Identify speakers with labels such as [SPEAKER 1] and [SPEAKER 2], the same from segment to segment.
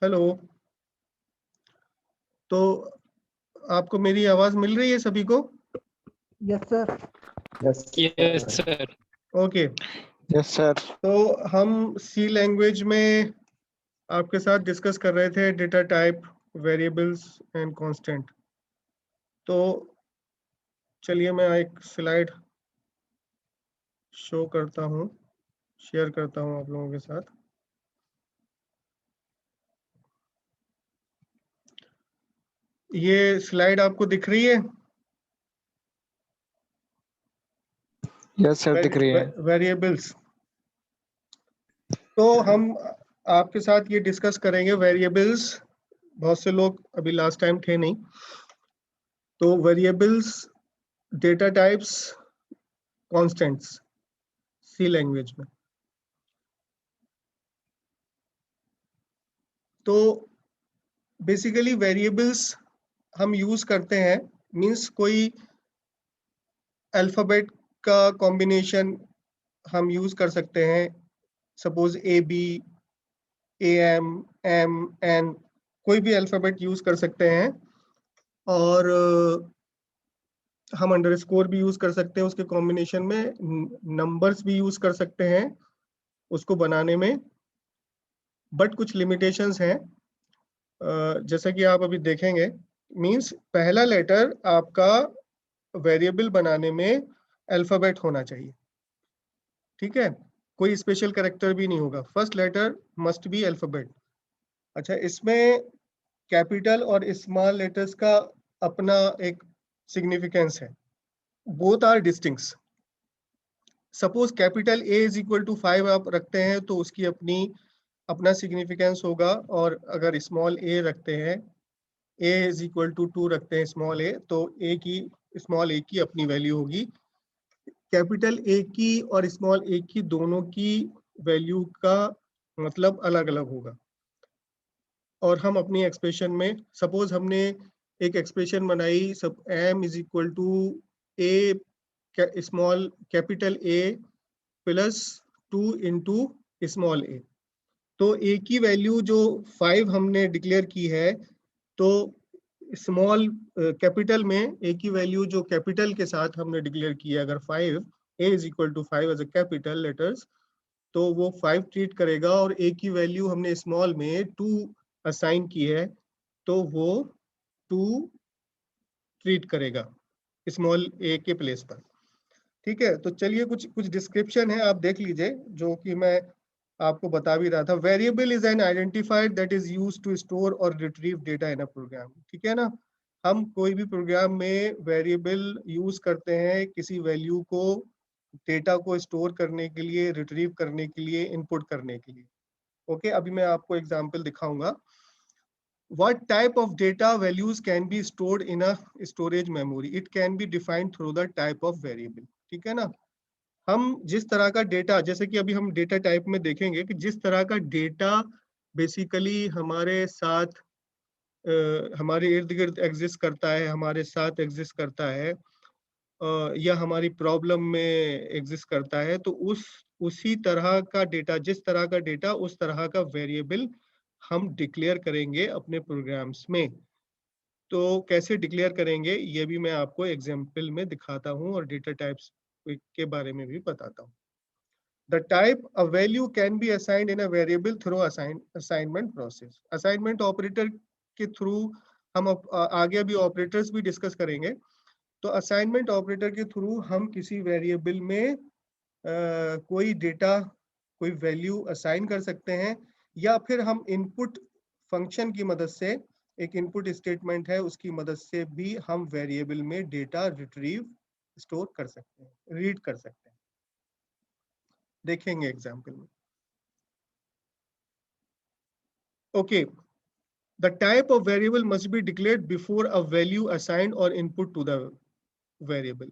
[SPEAKER 1] Hello. तो आपको मेरी आवाज मिल रही है सभी को?
[SPEAKER 2] Yes sir.
[SPEAKER 3] Yes sir.
[SPEAKER 1] Okay.
[SPEAKER 4] Yes sir.
[SPEAKER 1] तो हम सी लैंग्वेज में आपके साथ डिस्कस कर रहे थे data type, variables and constant. तो चलिए मैं एक स्लाइड शो करता हूँ, शेयर करता हूँ आप लोगों के साथ। ये स्लाइड आपको दिख रही है?
[SPEAKER 4] यस सर, दिख रही है।
[SPEAKER 1] वेरिएबल्स। तो हम आपके साथ ये डिस्कस करेंगे वेरिएबल्स। बहुत से लोग अभी लास्ट टाइम थे नहीं, तो वेरिएबल्स, डेटा टाइप्स, कांस्टेंट्स सी लैंग्वेज में। तो बेसिकली वेरिएबल्स हम यूज करते हैं, मींस कोई अल्फाबेट का कॉम्बिनेशन हम यूज कर सकते हैं। Suppose AB, AM, M, N, कोई भी अल्फाबेट यूज कर सकते हैं। और हम अंडरस्कोर भी यूज कर सकते हैं उसके कॉम्बिनेशन में, नंबर्स भी यूज कर सकते हैं उसको बनाने में। बट कुछ लिमिटेशंस हैं, जैसा कि आप अभी देखेंगे। मींस पहला लेटर आपका वेरिएबल बनाने में अल्फाबेट होना चाहिए, ठीक है? कोई स्पेशल कैरेक्टर भी नहीं होगा, first letter must be alphabet. अच्छा, इसमें कैपिटल और स्मॉल लेटर्स का अपना एक सिग्निफिकेंस है, both are distincts. Suppose capital A is equal to 5 आप रखते हैं तो उसकी अपना सिग्निफिकेंस होगा, और अगर स्मॉल a रखते हैं, A इज इक्वल टू 2 रखते हैं स्मॉल a, तो स्मॉल a की अपनी वैल्यू होगी। कैपिटल A की और स्मॉल a की दोनों की वैल्यू का मतलब अलग अलग होगा। और हम अपनी एक्सप्रेशन में, सपोज हमने एक एक्सप्रेशन बनाई, सब m is equal to a small capital A plus 2 into small a, तो a की वैल्यू जो 5 हमने डिक्लेयर की है, तो स्मॉल कैपिटल में a की वैल्यू जो कैपिटल के साथ हमने डिक्लेयर की है, अगर 5 a is equal to 5 as a capital letters, तो वो 5 ट्रीट करेगा। और a की वैल्यू हमने स्मॉल में 2 असाइन की है, तो वो 2 ट्रीट करेगा स्मॉल a के प्लेस पर, ठीक है? तो चलिए कुछ डिस्क्रिप्शन है, आप देख लीजिए, जो कि मैं आपको बता भी रहा था। Variable is an identified that is used to store और retrieve data in a program, ठीक है ना? हम कोई भी प्रोग्राम में वेरिएबल यूज करते हैं किसी वैल्यू को, डेटा को स्टोर करने के लिए, रिट्रीव करने के लिए, इनपुट करने के लिए। ओके, अभी मैं आपको एग्जांपल दिखाऊंगा। What type of data values can be stored in a storage memory? It can be defined through the type of variable, ठीक है ना? हम जिस तरह का डेटा, जैसे कि अभी हम डेटा टाइप में देखेंगे कि जिस तरह का डेटा बेसिकली हमारे साथ हमारे इर्द गिर्द एग्जिस्ट करता है, हमारे साथ एग्जिस्ट करता है, या हमारी प्रॉब्लम में एग्जिस्ट करता है, तो उसी तरह का डेटा, जिस तरह का डेटा, उस तरह का वेरिएबल हम डिक्लेयर करेंगे अपने प्रोग्राम्स में। तो कैसे डिक्लेयर करेंगे ये भी मैं आपको एग्जाम्पल में दिखाता हूँ, और डेटा टाइप्स के बारे में भी बताता हूँ। The type a value can be assigned in a variable through assignment process. Assignment operator के थ्रू हम आगे अभी ऑपरेटर्स भी डिस्कस करेंगे। तो असाइनमेंट ऑपरेटर के थ्रू हम किसी वेरिएबल में कोई डेटा, कोई वैल्यू असाइन कर सकते हैं, या फिर हम इनपुट फंक्शन की मदद से, एक इनपुट स्टेटमेंट है उसकी मदद से भी हम वेरिएबल में डेटा रिट्रीव, स्टोर कर सकते हैं, रीड कर सकते हैं। देखेंगे एग्जाम्पल में। Okay, the type of variable must be declared before a value assigned और इनपुट टू द वेरिएबल।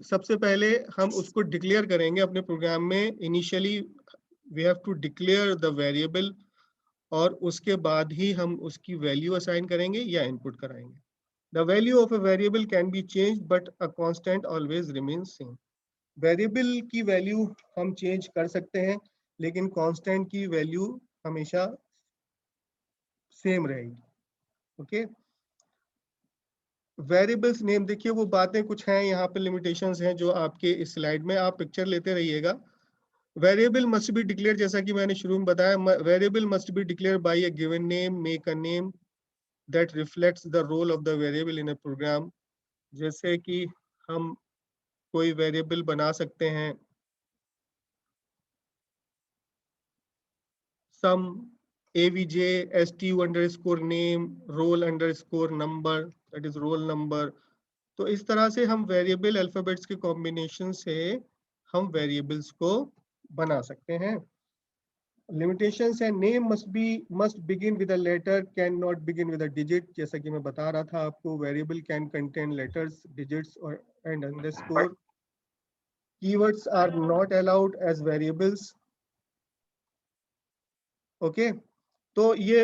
[SPEAKER 1] सबसे पहले हम उसको डिक्लेयर करेंगे अपने प्रोग्राम में। Initially we have to declare the variable, और उसके बाद ही हम उसकी वैल्यू असाइन करेंगे या इनपुट कराएंगे। The value of a variable can be change but a constant always remains same. Variable की वैल्यू हम चेंज कर सकते हैं, लेकिन कांस्टेंट की वैल्यू हमेशा सेम रहेगी। ओके, वेरिएबल्स नेम, देखिए वो बातें कुछ हैं यहाँ पे, लिमिटेशंस हैं जो आपके इस स्लाइड में, आप पिक्चर लेते रहिएगा। वेरिएबल मस्ट बी डिक्लेयर, जैसा कि मैंने शुरू में बताया, variable must be declare by a given name, make a name that reflects the role of the variable in a program. जैसे कि हम कोई वेरिएबल बना सकते हैं, सम avj stu underscore name roll underscore number, that is roll number। तो इस तरह से हम वेरिएबल अल्फाबेट्स के कॉम्बिनेशन से हम वेरिएबल्स को बना सकते हैं। लिमिटेशंस है, name must begin with a letter, can not begin with a digit. जैसा कि मैं बता रहा था आपको, variable can contain letters, digits और and underscore. Keywords are not allowed as variables. Okay, तो ये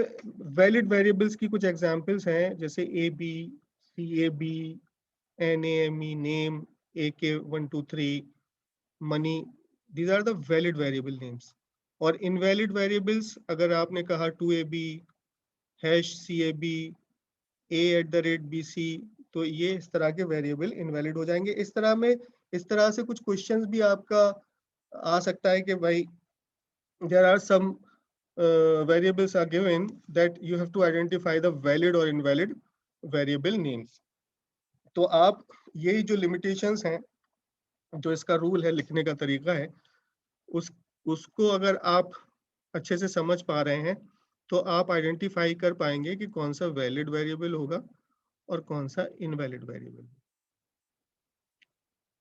[SPEAKER 1] वैलिड वेरिएबल्स की कुछ एग्जांपल्स हैं, जैसे A B, C A B, N A M E, name, AK123, money, these are the valid variable names. और invalid variables, अगर आपने कहा 2AB #CAB A@BC, तो ये इस तरह के वेरिएबल इनवैलिड हो जाएंगे। इस तरह से कुछ क्वेश्चंस भी आपका आ सकता है कि भाई there are some variables are given that you have to identify the valid or invalid variable names। तो आप यही जो limitations हैं, जो इसका रूल है, लिखने का तरीका है, उसको अगर आप अच्छे से समझ पा रहे हैं तो आप आइडेंटिफाई कर पाएंगे कि कौन सा वैलिड वेरिएबल होगा और कौन सा इनवैलिड वेरिएबल।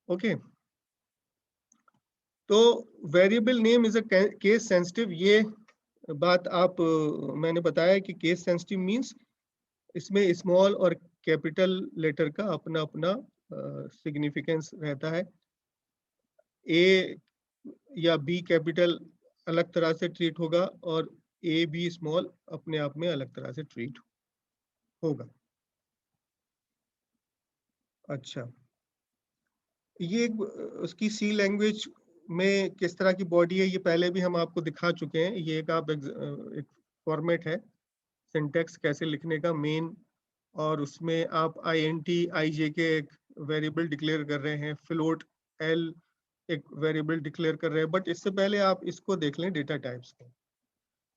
[SPEAKER 1] ओके, तो variable name is a case sensitive. ये बात आप मैंने बताया कि केस सेंसिटिव मींस इसमें स्मॉल और कैपिटल लेटर का अपना अपना सिग्निफिकेंस रहता है। ए या बी कैपिटल अलग तरह से ट्रीट होगा और ए बी स्मॉल अपने आप में अलग तरह से ट्रीट होगा। अच्छा, ये उसकी सी लैंग्वेज में किस तरह की बॉडी है, ये पहले भी हम आपको दिखा चुके हैं। ये एक फॉर्मेट है सिंटेक्स कैसे लिखने का, मेन, और उसमें आप INT IJK एक वेरिएबल डिक्लेयर कर रहे हैं, फ्लोट L एक वेरिएबल डिक्लेयर कर रहे हैं। बट इससे पहले आप इसको देख लें, डेटा टाइप्स को।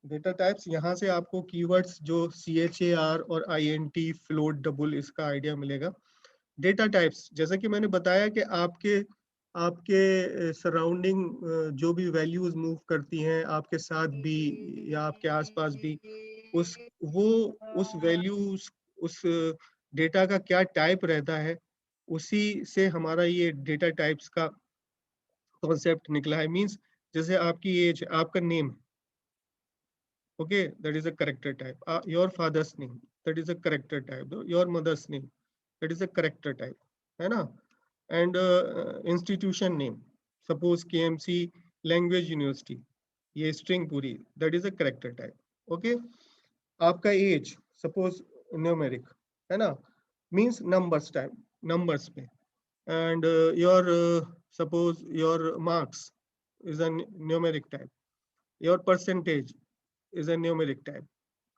[SPEAKER 1] डेटा टाइप्स, यहाँ से आपको कीवर्ड्स जो CHAR और INT, फ्लोट, डबल, इसका आइडिया मिलेगा। डेटा टाइप्स, जैसा कि मैंने बताया कि आपके सराउंडिंग जो भी वैल्यूज मूव करती हैं, आपके साथ भी या आपके आसपास भी, उस वैल्यूज, उस डेटा का क्या टाइप रहता है, उसी से हमारा ये डेटा टाइप्स का कॉन्सेप्ट निकला है। मींस जैसे आपकी एज, आपका name, okay, that is a character type. Your father's name, that is a character type. Your mother's name, that is a character type, है ना। And institution name, suppose KMC language university, ये string पूरी, that is a character type. Okay, आपका age, suppose numeric, है ना, means numbers type, numbers पे। And your suppose your marks is a numeric type, your percentage is a numeric type,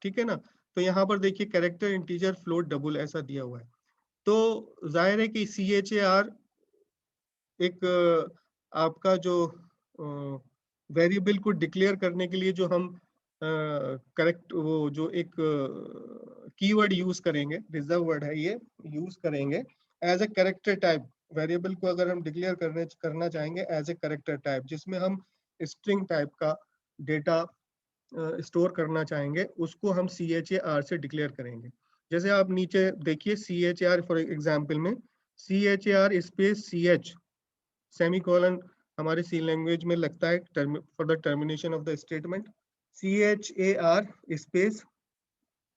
[SPEAKER 1] ठीक है ना। तो यहाँ पर देखिए कैरेक्टर, इंटीजर, फ्लोट, डबल ऐसा दिया हुआ है। तो जाहिर है कि CHAR एक आपका जो वेरिएबल को डिक्लेयर करने के लिए जो हम करेक्ट वो जो एक कीवर्ड यूज करेंगे, रिजर्व वर्ड है ये, यूज करेंगे as a character type. Variable को अगर हम डिक्लेयर करना चाहेंगे एज ए कैरेक्टर टाइप, जिसमें हम स्ट्रिंग टाइप का डेटा स्टोर करना चाहेंगे, उसको हम CHAR से डिक्लेयर करेंगे। जैसे आप नीचे देखिए CHAR, फॉर एग्जाम्पल में CHAR स्पेस CH सेमीकोलन हमारे सी लैंग्वेज में लगता है for the termination of the statement. CHAR space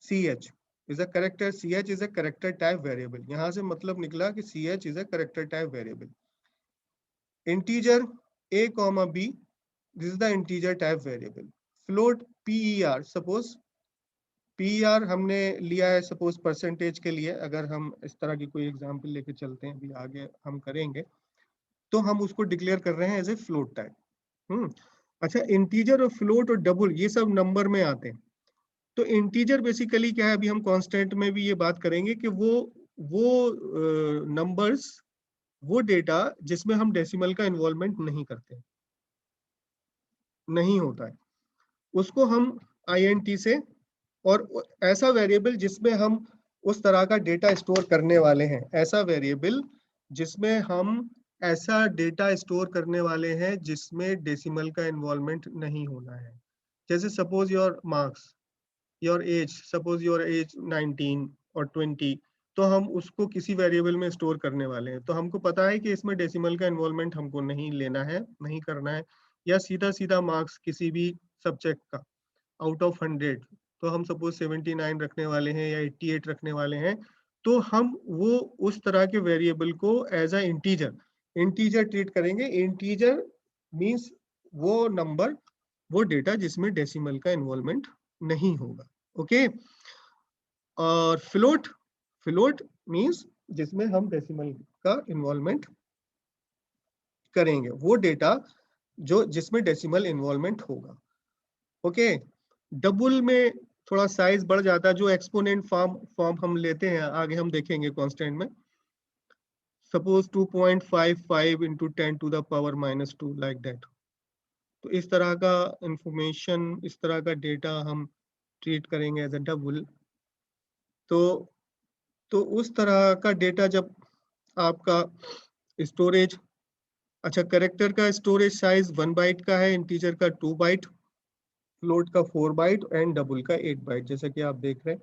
[SPEAKER 1] CH is a character, CH is a character type variable। यहाँ से मतलब निकला कि CH is a character type variable। integer a comma b, this is the integer type variable। float PER, suppose PER हमने लिया है suppose percentage के लिए, अगर हम इस तरह की कोई एग्जांपल लेके चलते हैं, अभी आगे हम करेंगे, तो हम उसको डिक्लेयर कर रहे हैं एज ए फ्लोट टाइप। अच्छा, इंटीजर और फ्लोट और डबल ये सब नंबर में आते हैं। तो इंटीजर बेसिकली क्या है, अभी हम कांस्टेंट में भी ये बात करेंगे कि वो नंबर्स, वो डेटा जिसमें हम डेसिमल का इन्वॉल्वमेंट नहीं करते, नहीं होता है, उसको हम INT से, और ऐसा वेरिएबल जिसमें हम उस तरह का डेटा स्टोर करने वाले हैं, ऐसा वेरिएबल जिसमें हम ऐसा डेटा स्टोर करने वाले हैं जिसमें डेसिमल का इन्वॉल्वमेंट नहीं होना है। जैसे suppose your marks, your age, suppose your age 19 और 20, तो हम उसको किसी वेरिएबल में स्टोर करने वाले हैं, तो हमको पता है कि इसमें डेसिमल का इन्वॉल्वमेंट हमको नहीं लेना है, नहीं करना है। या सीधा सीधा मार्क्स किसी भी सब्जेक्ट का आउट ऑफ 100, तो हम सपोज 79 रखने वाले हैं या 88 रखने वाले हैं, तो हम वो उस तरह के वेरिएबल को एज अ इंटीजर ट्रीट करेंगे। इंटीजर मींस वो नंबर, वो डेटा जिसमें डेसिमल का इन्वॉल्वमेंट नहीं होगा। ओके, और फ्लोट मींस जिसमें हम डेसिमल का इन्वॉल्वमेंट करेंगे, वो डेटा जो जिसमें डेसिमल इन्वॉल्वमेंट होगा। ओके, डबल में थोड़ा साइज बढ़ जाता है, जो एक्सपोनेंट फॉर्म हम लेते हैं, आगे हम देखेंगे कांस्टेंट में। Suppose 2.55 into 10 to the power -2 like that. तो इस तरह का इंफॉर्मेशन, इस तरह का डेटा हम ट्रीट करेंगे एज अ डबल। तो उस तरह का डेटा जब आपका स्टोरेज, अच्छा, करेक्टर का स्टोरेज साइज 1 बाइट का है, इंटीजर का 2 बाइट, फ्लोट का 4 बाइट एंड डबल का 8 बाइट, जैसा कि आप देख रहे हैं।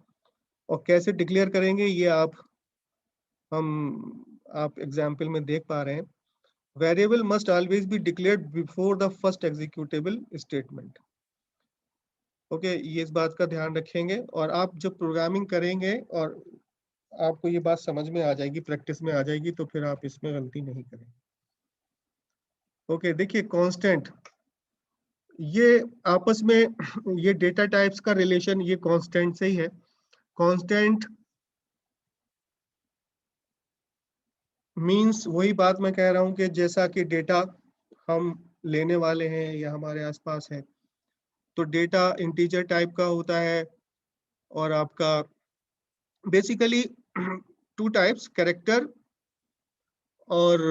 [SPEAKER 1] और कैसे डिक्लेयर करेंगे ये आप एग्जाम्पल में देख पा रहे हैं। Variable must always be declared before the first executable statement. Okay, ये इस बात का ध्यान रखेंगे, और आप जब प्रोग्रामिंग करेंगे और आपको ये बात समझ में आ जाएगी, प्रैक्टिस में आ जाएगी, तो फिर आप इसमें गलती नहीं करेंगे। ओके, देखिए कांस्टेंट, ये आपस में ये डेटा टाइप्स का रिलेशन ये कांस्टेंट से ही है। कांस्टेंट मींस वही बात मैं कह रहा हूं कि जैसा कि डेटा हम लेने वाले हैं या हमारे आसपास है, तो डेटा इंटीजर टाइप का होता है, और आपका बेसिकली 2 टाइप्स, कैरेक्टर और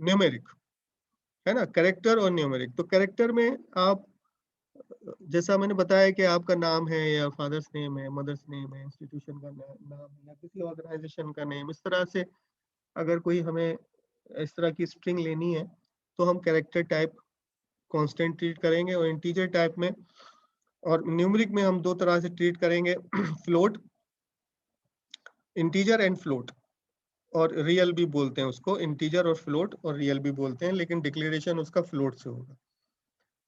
[SPEAKER 1] न्यूमेरिक, है ना, कैरेक्टर और न्यूमेरिक। तो कैरेक्टर में आप, जैसा मैंने बताया कि आपका नाम है या फादर्स नेम है, मदर्स नेम है, इंस्टीट्यूशन का नाम है, या किसी ऑर्गेनाइजेशन का नेम, इस तरह से अगर कोई हमें इस तरह की स्ट्रिंग लेनी है, तो हम कैरेक्टर टाइप कांस्टेंट ट्रीट करेंगे। और इंटीजर टाइप में और न्यूमेरिक में हम 2 तरह से ट्रीट करेंगे, फ्लोट, इंटीजर एंड फ्लोट, और रियल भी बोलते हैं उसको, इंटीजर और फ्लोट और रियल भी बोलते हैं, लेकिन डिक्लेरेशन उसका फ्लोट से होगा।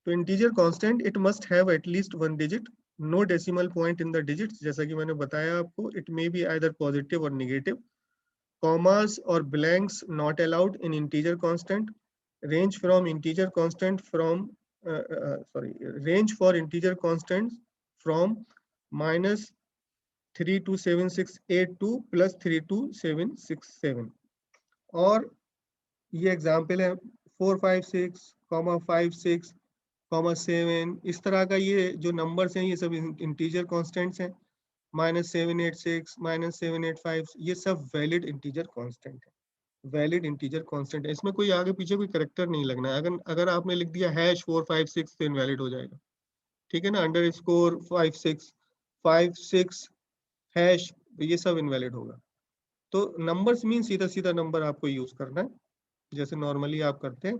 [SPEAKER 1] तो integer constant, it must have at least 1 digit, no decimal point in the digits, जैसा कि मैंने बताया आपको। It may be either positive और negative, commas or blanks not allowed in integer constant, range from integer constant from range for integer constants from -32768 plus 32767। और ये example है 456, 56, 7, इस तरह का ये जो नंबर्स हैं ये सब इंटीजर कॉन्स्टेंट्स हैं। -786, -785, ये सब वैलिड इंटीजर कांस्टेंट है, वैलिड इंटीजर कांस्टेंट है। इसमें कोई आगे पीछे कोई कैरेक्टर नहीं लगना है। अगर अगर आपने लिख दिया #456 तो इनवैलिड हो जाएगा, ठीक है ना, _ 56 56 हैश, ये सब इनवैलिड होगा। तो नंबर्स मीन सीधा सीधा नंबर आपको यूज करना है, जैसे नॉर्मली आप करते हैं।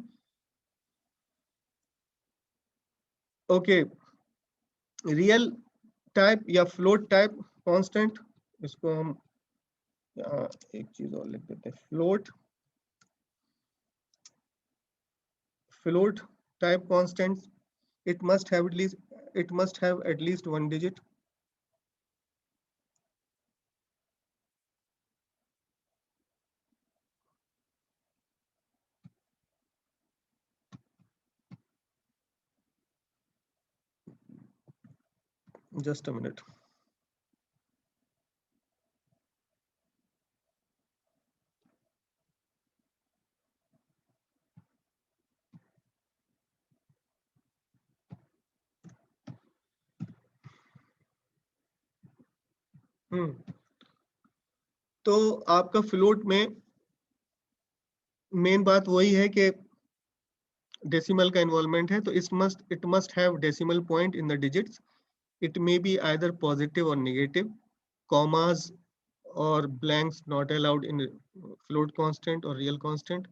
[SPEAKER 1] ओके, रियल टाइप या फ्लोट टाइप कांस्टेंट, इसको हम एक चीज और लिख देते हैं, float type constant, it must have at least 1 digit, just a minute. तो आपका फ्लोट में मेन बात वही है कि डेसिमल का इन्वॉल्वमेंट है, तो it must have decimal point in the digits. It may be either positive और नेगेटिव. कॉमास और blanks not allowed in float constant और रियल कांस्टेंट.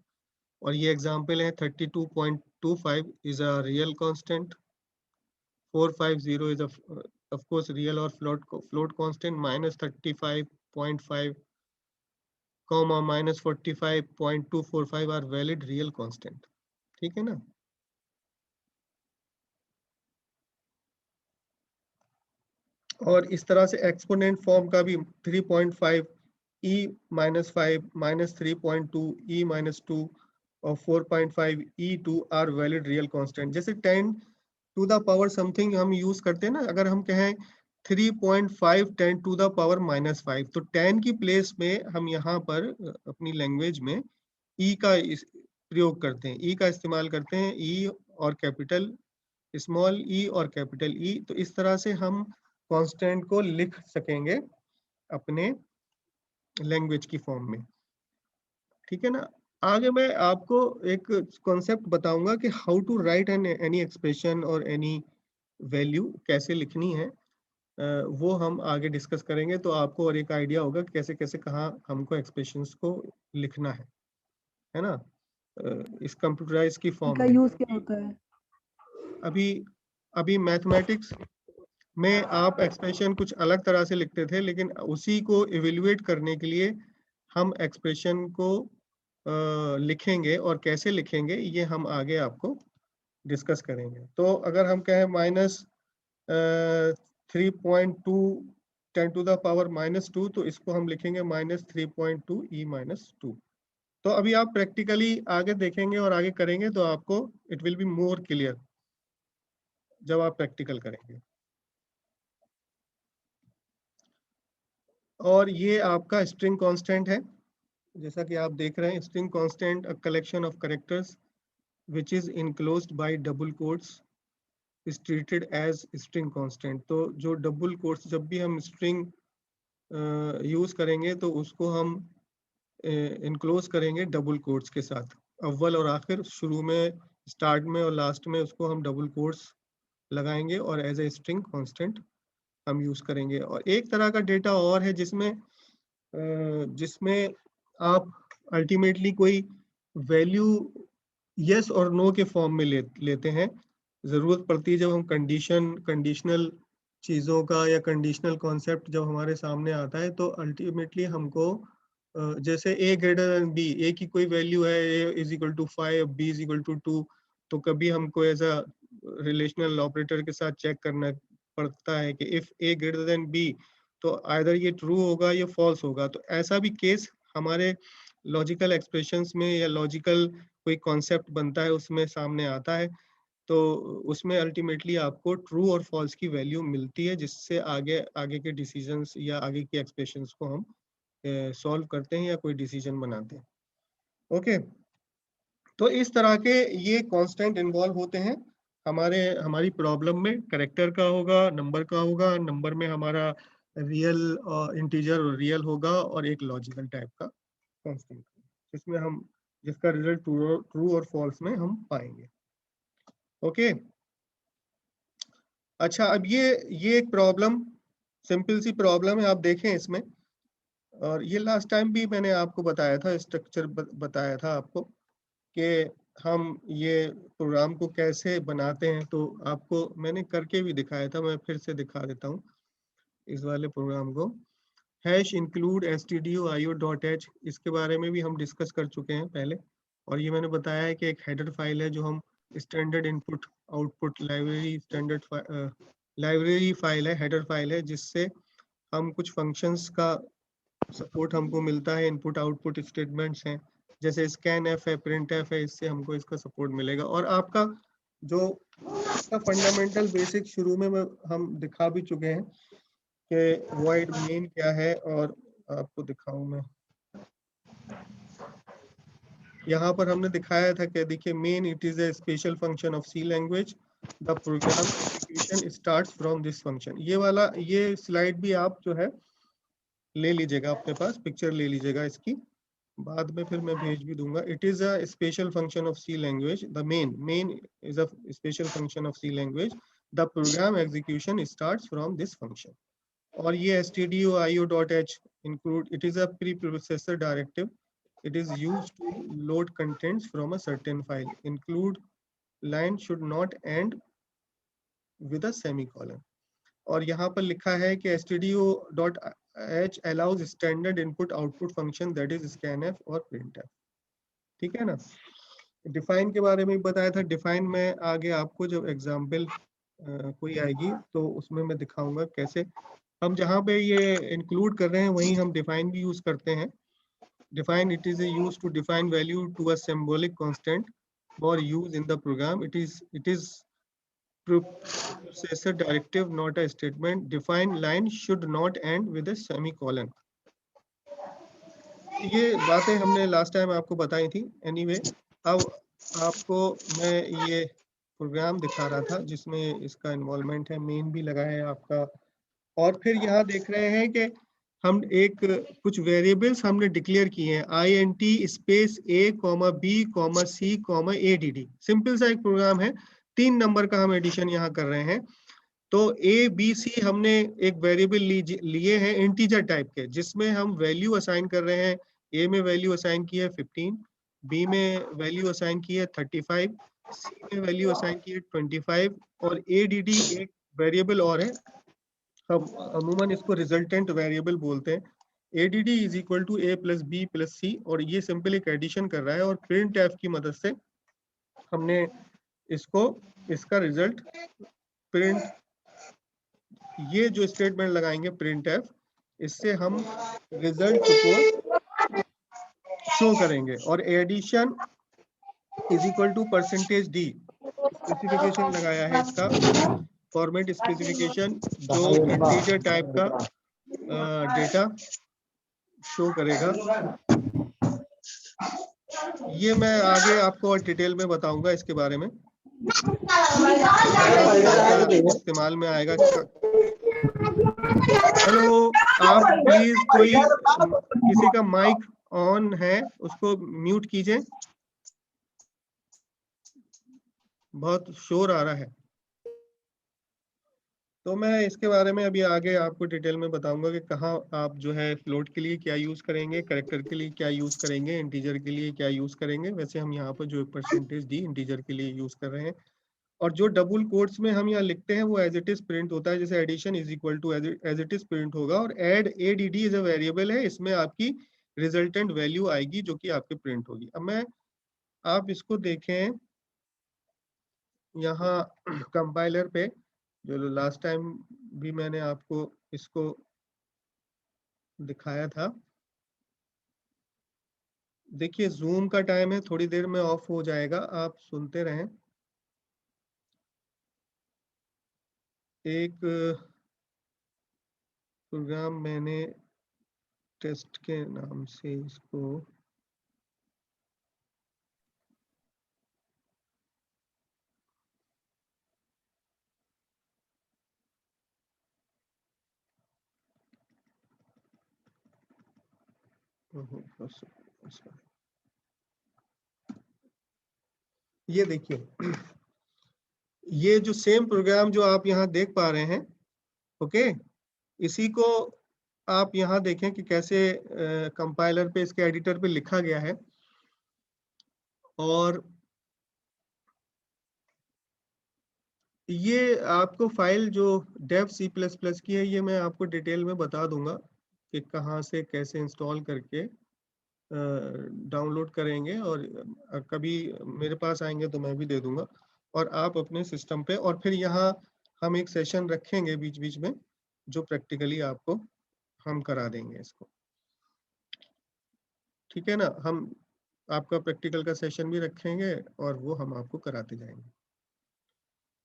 [SPEAKER 1] और ये एग्जांपल है 32.25 is a real constant. 450 is of course real or float constant. Minus 35.5 comma minus 45.245 are valid real constant. ठीक है ना. और इस तरह से एक्सपोनेंट फॉर्म का भी 3.5 e minus 5 minus 3.2 e minus 2 और 4.5 e2 are valid real constant. जैसे 10 to the power something हम यूज करते हैं ना. अगर हम कहें 3.5 10 to the power minus 5, तो 10 की प्लेस में हम यहाँ पर अपनी लैंग्वेज में e का प्रयोग करते हैं, e का इस्तेमाल करते हैं. e और कैपिटल स्मॉल e और कैपिटल E. तो इस तरह से हम कांस्टेंट को लिख सकेंगे अपने लैंग्वेज की फॉर्म में. ठीक है ना. आगे मैं आपको एक कॉन्सेप्ट बताऊंगा कि how to write any expression और एनी वैल्यू कैसे लिखनी है. वो हम आगे डिस्कस करेंगे, तो आपको और एक आइडिया होगा कि कैसे कैसे कहाँ हमको एक्सप्रेशंस को लिखना है ना, इस कंप्यूटराइज की फॉर्म
[SPEAKER 2] का
[SPEAKER 1] में.
[SPEAKER 2] यूज क्या होता है?
[SPEAKER 1] अभी मैथमेटिक्स में आप एक्सप्रेशन कुछ अलग तरह से लिखते थे, लेकिन उसी को इवेल्युएट करने के लिए हम एक्सप्रेशन को लिखेंगे, और कैसे लिखेंगे ये हम आगे आपको डिस्कस करेंगे. तो अगर हम कहें माइनस 3.2 10 टू द पावर -2, तो इसको हम लिखेंगे -3.2 e -2. तो अभी आप प्रैक्टिकली आगे देखेंगे और आगे करेंगे तो आपको it will be more clear जब आप प्रैक्टिकल करेंगे. और ये आपका स्ट्रिंग कांस्टेंट है, जैसा कि आप देख रहे हैं. String constant a collection of characters which is enclosed by double quotes is treated as string constant. तो जो डबल कोट्स, जब भी हम स्ट्रिंग यूज करेंगे तो उसको हम इनक्लोज करेंगे डबल कोट्स के साथ. अव्वल और आखिर, शुरू में, स्टार्ट में और लास्ट में उसको हम डबल कोट्स लगाएंगे और एज ए स्ट्रिंग कांस्टेंट हम यूज करेंगे. और एक तरह का डेटा और है जिसमें आप अल्टीमेटली कोई वैल्यू यस और नो के फॉर्म में लेते हैं. जरूरत पड़ती है जब हम कंडीशनल चीज़ों का या कंडीशनल कॉन्सेप्ट जब हमारे सामने आता है, तो अल्टीमेटली हमको जैसे a greater than b, a की कोई वैल्यू है, a is equal to 5, b is equal to 2, तो कभी हमको ऐसा रिलेशनल ऑपरेटर के साथ चेक करना पड़ता है कि if a greater than b, तो आइदर ये ट्रू होगा या फॉल्स होगा. तो ऐसा भी केस हमारे लॉजिकल एक्सप्रेशंस में या लॉजिकल कोई कॉन्सेप्ट बनता है उसमें सामने आता है. तो उसमें अल्टीमेटली आपको ट्रू और फॉल्स की वैल्यू मिलती है, जिससे आगे के डिसीजंस या आगे की एक्सप्रेशंस को हम सॉल्व करते हैं या कोई डिसीजन बनाते हैं. ओके. तो इस तरह के ये कांस्टेंट इन्वॉल्व होते हैं हमारी प्रॉब्लम में. कैरेक्टर का होगा, नंबर का होगा, नंबर में हमारा रियल इंटीजर और रियल होगा, और एक लॉजिकल टाइप का कांस्टेंट जिसका रिजल्ट ट्रू और फॉल्स में हम पाएंगे. ओके. अच्छा, अब ये एक प्रॉब्लम, सिंपल सी प्रॉब्लम है, आप देखें इसमें. और ये लास्ट टाइम भी मैंने आपको बताया था, स्ट्रक्चर बताया था आपको कि हम ये प्रोग्राम को कैसे बनाते हैं. तो आपको मैंने करके भी दिखाया था, मैं फिर से दिखा देता हूँ इस वाले प्रोग्राम को. #include stdio.io.h, इसके बारे में भी हम डिस्कस कर चुके हैं पहले. और ये मैंने बताया है कि एक हेडर फाइल है जो हम standard input output library file है, हेडर फाइल है, जिससे हम कुछ फंक्शंस का सपोर्ट हमको मिलता है. इनपुट आउटपुट स्टेटमेंट्स हैं, जैसे scanf है, printf है, इससे हमको इसका सपोर्ट मिलेगा. और आपका जो इसका फंडामेंटल बेसिक शुरू में हम दिखा भी चुके हैं कि void main क्या है. और आपको दिखाऊं मैं, यहाँ पर हमने दिखाया था कि देखिए, main it is a special function of C language. The program execution starts from this function. ये स्लाइड भी आप जो है ले लीजिएगा अपने पास, पिक्चर ले लीजिएगा इसकी, बाद में फिर मैं भेज भी दूंगा। It is a special function of C language, the main is a special function of C language, the program execution starts from this function. और ये stdio.io.h include, it is a preprocessor directive, it is used to load contents from a certain file, include line should not end with a semicolon। और यहाँ पर लिखा है कि stdio.h allows standard input output function that is scanf और printf। ठीक है ना। डिफाइन के बारे में बताया था, डिफाइन में आगे आपको जब एग्जाम्पल कोई आएगी तो उसमें मैं दिखाऊंगा कैसे हम जहाँ पे ये इंक्लूड कर रहे हैं वहीं हम डिफाइन भी यूज करते हैं। Define, it is used to define value to a symbolic constant for use in the program. It is processor directive, not a statement. Define line should not end with a semicolon. ये बातें हमने last time आपको बताई थी। Anyway, अब आपको मैं ये प्रोग्राम दिखा रहा था जिसमें इसका इन्वॉल्वमेंट है, मेन भी लगा है आपका। और फिर यहाँ देख रहे हैं कि हम एक कुछ वेरिएबल्स हमने डिक्लेयर किए हैं, int space a, b, c, add। Simple सा एक प्रोग्राम है, 3 नंबर का हम एडिशन यहाँ कर रहे हैं। तो a, b, c हमने एक वेरिएबल लिए हैं इंटीजर टाइप के, जिसमें हम वैल्यू असाइन कर रहे हैं। a में वैल्यू असाइन की है 15, b में वैल्यू असाइन की है 35, c में वैल्यू असाइन की है 25, और add एक वेरिएबल और है, हम अमूमन इसको रिजल्टेंट वेरिएबल बोलते हैं। add is equal to a plus b plus c, और ये सिंपल एक एडिशन कर रहा है, और प्रिंट एफ की मदद से हमने इसको, इसका रिजल्ट प्रिंट, ये जो स्टेटमेंट लगाएंगे प्रिंट एफ, इससे हम रिजल्ट को शो करेंगे। और addition is equal to percentage d, specification लगाया है इसका, फॉर्मेट स्पेसिफिकेशन, जो इंटीजर टाइप का डेटा शो करेगा। ये मैं आगे आपको और डिटेल में बताऊंगा इसके बारे में, इस्तेमाल में आएगा। हेलो, आप प्लीज, कोई किसी का माइक ऑन है उसको म्यूट कीजिए, बहुत शोर आ रहा है। तो मैं इसके बारे में अभी आगे आपको डिटेल में बताऊंगा कि कहाँ आप जो है फ्लोट के लिए क्या यूज करेंगे, कैरेक्टर के लिए क्या यूज करेंगे, इंटीजर के लिए क्या यूज करेंगे। वैसे हम यहाँ पर जो परसेंटेज डी इंटीजर के लिए यूज कर रहे हैं, और जो डबल कोट्स में हम यहाँ लिखते हैं वो एज इट इज प्रिंट होता है, जैसे addition is equal to as it is print होगा। और add add is a variable है, इसमें आपकी रिजल्टेंट वैल्यू आएगी जो कि आपके प्रिंट होगी। अब मैं, आप इसको देखें यहाँ कंपाइलर पे, जो लास्ट टाइम भी मैंने आपको इसको दिखाया था। देखिए जूम का टाइम है, थोड़ी देर में ऑफ हो जाएगा, आप सुनते रहें। एक प्रोग्राम मैंने टेस्ट के नाम से इसको, ये देखिए, ये जो सेम प्रोग्राम जो आप यहाँ देख पा रहे हैं, ओके, इसी को आप यहाँ देखें कि कैसे कंपाइलर पे, इसके एडिटर पे लिखा गया है। और ये आपको फाइल जो dev C++ की है, ये मैं आपको डिटेल में बता दूंगा कि कहाँ से कैसे इंस्टॉल करके डाउनलोड करेंगे, और कभी मेरे पास आएंगे तो मैं भी दे दूंगा, और आप अपने सिस्टम पे। और फिर यहाँ हम एक सेशन रखेंगे बीच बीच में, जो प्रैक्टिकली आपको हम करा देंगे इसको, ठीक है ना। हम आपका प्रैक्टिकल का सेशन भी रखेंगे और वो हम आपको कराते जाएंगे।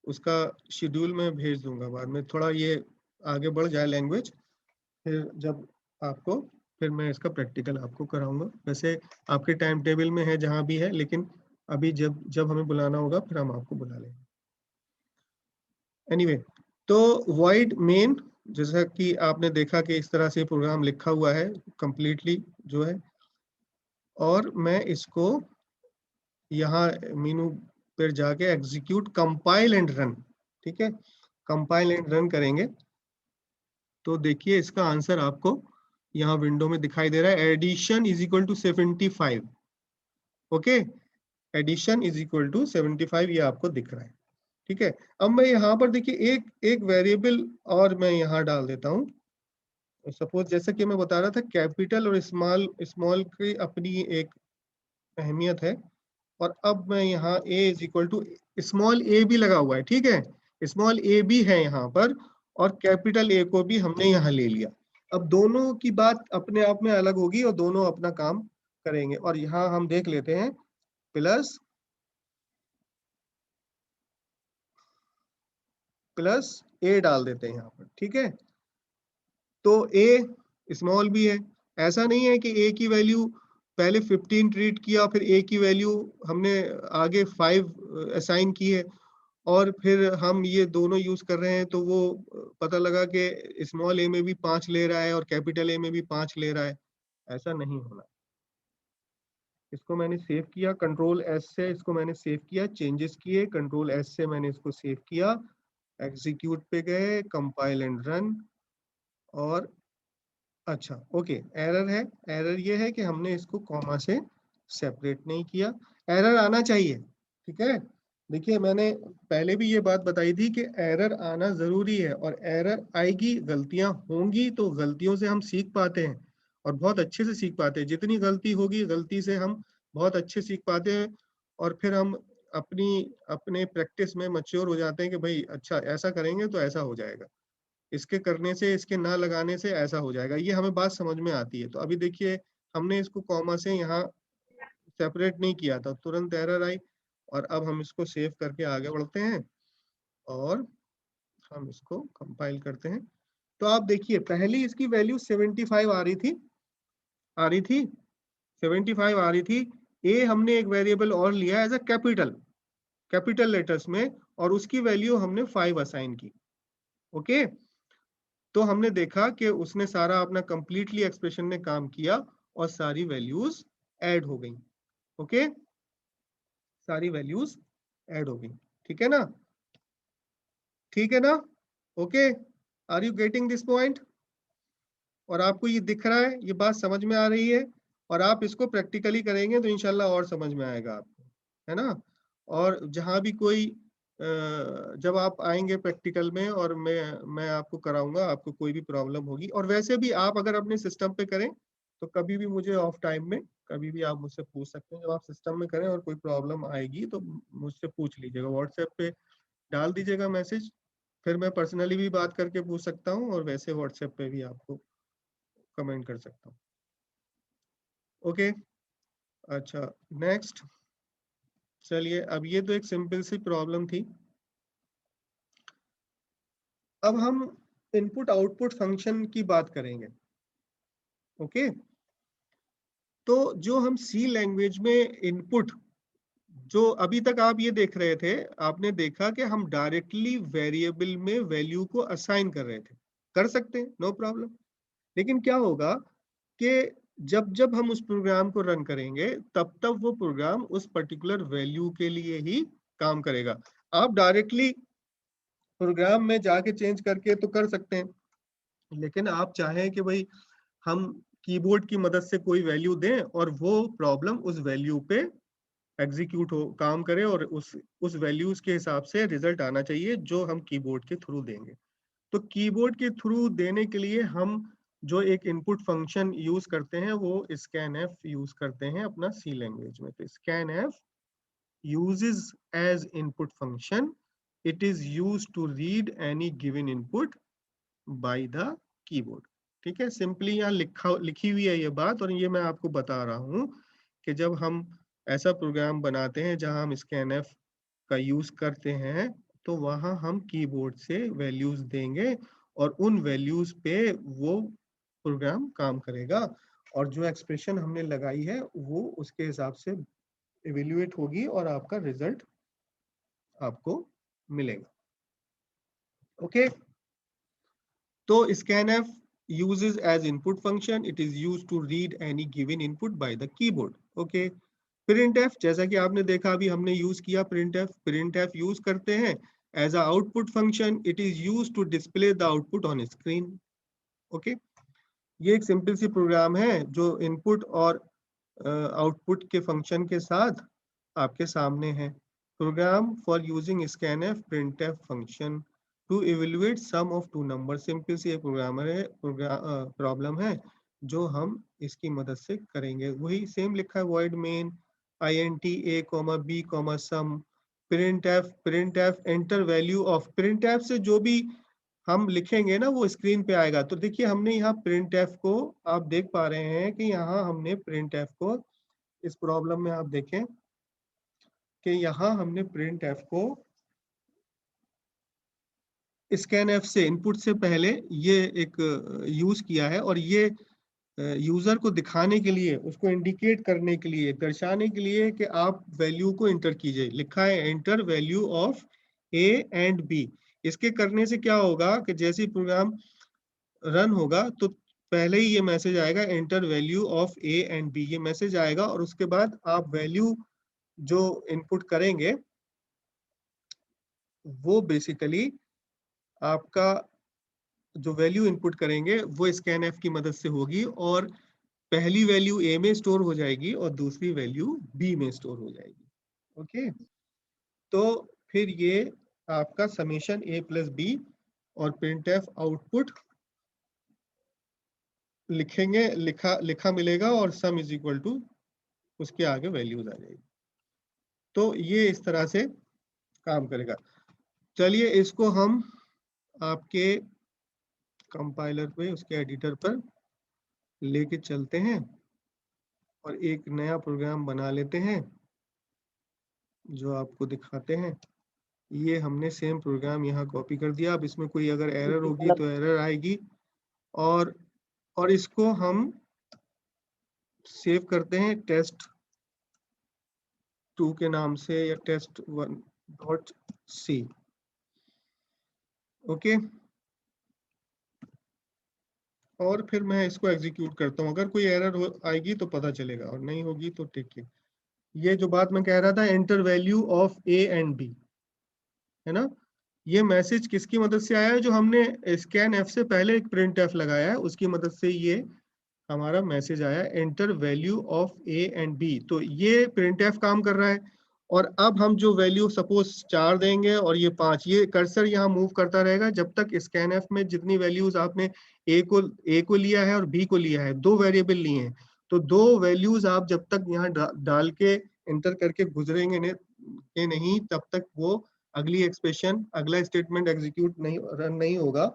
[SPEAKER 1] उसका शेड्यूल में भेज दूंगा बाद में, थोड़ा ये आगे बढ़ जाए लैंग्वेज, फिर जब आपको, फिर मैं इसका प्रैक्टिकल आपको कराऊंगा। वैसे आपके टाइम टेबल में है जहाँ भी है, लेकिन अभी जब जब हमें बुलाना होगा फिर हम आपको बुला लेंगे। एनीवे, तो void main जैसा कि आपने देखा कि इस तरह से प्रोग्राम लिखा हुआ है कंप्लीटली जो है, और मैं इसको यहाँ मेनू पर जाके एग्जीक्यूट कंपाइल एंड रन, ठीक है, कंपाइल एंड रन करेंगे तो देखिए इसका आंसर आपको यहाँ विंडो में दिखाई दे रहा है, addition is equal to 75। Okay, addition is equal to 75 ये आपको दिख रहा है, ठीक है। अब मैं यहाँ पर देखिए एक वेरिएबल और मैं यहाँ डाल देता हूँ। सपोज जैसे कि मैं बता रहा था कैपिटल और स्मॉल स्मॉल की अपनी एक अहमियत है, और अब मैं यहाँ a is equal to small a भी लगा हुआ है, ठीक है, स्मॉल a भी है यहाँ पर, और कैपिटल A को भी हमने यहाँ ले लिया। अब दोनों की बात अपने आप में अलग होगी और दोनों अपना काम करेंगे, और यहाँ हम देख लेते हैं प्लस a डाल देते हैं यहाँ पर, ठीक है। तो a स्मॉल भी है, ऐसा नहीं है कि a की वैल्यू पहले 15 ट्रीट किया फिर a की वैल्यू हमने आगे 5 असाइन की है और फिर हम ये दोनों यूज कर रहे हैं तो वो पता लगा कि स्मॉल a में भी 5 ले रहा है और कैपिटल A में भी 5 ले रहा है, ऐसा नहीं होना। इसको मैंने सेव किया कंट्रोल S से, इसको मैंने सेव किया, चेंजेस किए कंट्रोल S से, मैंने इसको सेव किया, एग्जीक्यूट पे गए, कंपाइल एंड रन, और अच्छा ओके एरर है। एरर ये है कि हमने इसको कॉमा से सेपरेट नहीं किया, एरर आना चाहिए, ठीक है। देखिए मैंने पहले भी ये बात बताई थी कि एरर आना जरूरी है, और एरर आएगी, गलतियां होंगी, तो गलतियों से हम सीख पाते हैं और बहुत अच्छे से सीख पाते हैं। जितनी गलती होगी गलती से हम बहुत अच्छे सीख पाते हैं, और फिर हम अपने प्रैक्टिस में मैच्योर हो जाते हैं कि भाई अच्छा ऐसा करेंगे तो ऐसा हो जाएगा, इसके करने से इसके ना लगाने से ऐसा हो जाएगा, ये हमें बात समझ में आती है। तो अभी देखिए हमने इसको कॉमा से यहाँ सेपरेट नहीं किया था, तुरंत एरर आई, और अब हम इसको सेव करके आगे बढ़ते हैं और हम इसको कंपाइल करते हैं। तो आप देखिए पहली इसकी वैल्यू 75 आ रही थी 75 आ रही थी। ए हमने एक वेरिएबल और लिया एज अ कैपिटल लेटर्स में, और उसकी वैल्यू हमने 5 असाइन की। ओके, तो हमने देखा कि उसने सारा अपना कंप्लीटली एक्सप्रेशन ने काम किया और सारी वैल्यूज ऐड हो गई। ओके, सारी वैल्यूज ऐड हो गई, ठीक है ना, ठीक है ना। Okay, are you getting this point? और आपको ये दिख रहा है, ये बात समझ में आ रही है, और आप इसको प्रैक्टिकली करेंगे तो इंशाल्लाह और समझ में आएगा आपको, है ना। और जहां भी कोई जब आप आएंगे प्रैक्टिकल में और मैं आपको कराऊंगा, आपको कोई भी प्रॉब्लम होगी, और वैसे भी आप अगर अपने सिस्टम पे करें तो कभी भी मुझे ऑफ टाइम में कभी भी आप मुझसे पूछ सकते हैं। जब आप सिस्टम में करें और कोई प्रॉब्लम आएगी तो मुझसे पूछ लीजिएगा, व्हाट्सएप पे डाल दीजिएगा मैसेज, फिर मैं पर्सनली भी बात करके पूछ सकता हूँ और वैसे व्हाट्सएप पे भी आपको कमेंट कर सकता हूँ। ओके, अच्छा नेक्स्ट, चलिए अब ये तो एक सिंपल सी प्रॉब्लम थी। अब हम इनपुट आउटपुट फंक्शन की बात करेंगे। ओके, तो जो हम सी लैंग्वेज में इनपुट, जो अभी तक आप ये देख रहे थे, आपने देखा कि हम डायरेक्टली वेरिएबल में वैल्यू को असाइन कर रहे थे, कर सकते हैं नो प्रॉब्लम। लेकिन क्या होगा कि जब जब हम उस प्रोग्राम को रन करेंगे तब तब वो प्रोग्राम उस पर्टिकुलर वैल्यू के लिए ही काम करेगा। आप डायरेक्टली प्रोग्राम में जाके चेंज करके तो कर सकते हैं, लेकिन आप चाहें कि भाई हम कीबोर्ड की मदद से कोई वैल्यू दें और वो प्रॉब्लम उस वैल्यू पे एग्जीक्यूट हो, काम करे, और उस वैल्यूज के हिसाब से रिजल्ट आना चाहिए जो हम कीबोर्ड के थ्रू देंगे। तो कीबोर्ड के थ्रू देने के लिए हम जो एक इनपुट फंक्शन यूज करते हैं वो scanf यूज करते हैं अपना सी लैंग्वेज में। तो scanf uses as input function, it is used to read any given input by the keyboard। ठीक है, सिंपली यहाँ लिखी हुई है ये बात, और ये मैं आपको बता रहा हूँ कि जब हम ऐसा प्रोग्राम बनाते हैं जहां हम scanf का यूज करते हैं तो वहां हम कीबोर्ड से वैल्यूज देंगे और उन वैल्यूज पे वो प्रोग्राम काम करेगा, और जो एक्सप्रेशन हमने लगाई है वो उसके हिसाब से इवेल्युएट होगी और आपका रिजल्ट आपको मिलेगा। ओके, तो scanf uses as input function, it is used to read any given input by the keyboard. Okay. printf, जैसा कि आपने देखा अभी हमने यूज किया printf यूज करते हैं as a output function, it is used to display the output on screen. Okay. ये एक सिंपल सी प्रोग्राम है जो इनपुट और आउटपुट के फंक्शन के साथ आपके सामने है. Program for using scanf printf function to evaluate sum of two number. Simple C एक प्रॉब्लम है जो हम इसकी मदद से करेंगे. वही सेम लिखा है, void main int a b sum printf enter value of. printf से जो भी हम लिखेंगे ना वो स्क्रीन पे आएगा. तो देखिए हमने यहाँ printf को, आप देख पा रहे हैं कि यहाँ हमने printf को, इस प्रॉब्लम में आप देखें कि यहाँ हमने printf को scanf से इनपुट से पहले ये एक यूज किया है, और ये यूजर को दिखाने के लिए, उसको इंडिकेट करने के लिए, दर्शाने के लिए कि आप वैल्यू को एंटर कीजिए. लिखा है enter value of a and b. इसके करने से क्या होगा कि जैसे ही प्रोग्राम रन होगा तो पहले ही ये मैसेज आएगा enter value of a and b. ये मैसेज आएगा और उसके बाद आप वैल्यू जो इनपुट करेंगे वो बेसिकली आपका जो वैल्यू इनपुट करेंगे वो scanf की मदद से होगी, और पहली वैल्यू a में स्टोर हो जाएगी और दूसरी वैल्यू b में स्टोर हो जाएगी. ओके. तो फिर ये आपका समेशन a प्लस b और printf आउटपुट लिखेंगे, लिखा मिलेगा और सम इज इक्वल टू उसके आगे वैल्यूज आ जाएगी. तो ये इस तरह से काम करेगा. चलिए इसको हम आपके कंपाइलर पे, उसके एडिटर पर लेके चलते हैं और एक नया प्रोग्राम बना लेते हैं जो आपको दिखाते हैं. ये हमने सेम प्रोग्राम यहाँ कॉपी कर दिया. अब इसमें कोई अगर एरर होगी तो एरर आएगी, और इसको हम सेव करते हैं test2 के नाम से या test1.c. ओके. और फिर मैं इसको एग्जीक्यूट करता हूँ. अगर कोई एरर आएगी तो पता चलेगा, और नहीं होगी तो ठीक है. ये जो बात मैं कह रहा था, enter value of a and b, है ना, ये मैसेज किसकी मदद से आया है? जो हमने scanf से पहले एक printf लगाया है उसकी मदद से ये हमारा मैसेज आया, enter value of a and b. तो ये printf काम कर रहा है, और अब हम जो वैल्यू सपोज 4 देंगे और ये 5, ये कर्सर यहाँ मूव करता रहेगा जब तक scanf में जितनी वैल्यूज आपने a को लिया है और b को लिया है, 2 वेरिएबल लिए हैं, तो 2 वैल्यूज आप जब तक यहाँ डाल के एंटर करके गुजरेंगे नहीं, तब तक वो अगली एक्सप्रेशन, अगला स्टेटमेंट एग्जीक्यूट नहीं, रन नहीं होगा.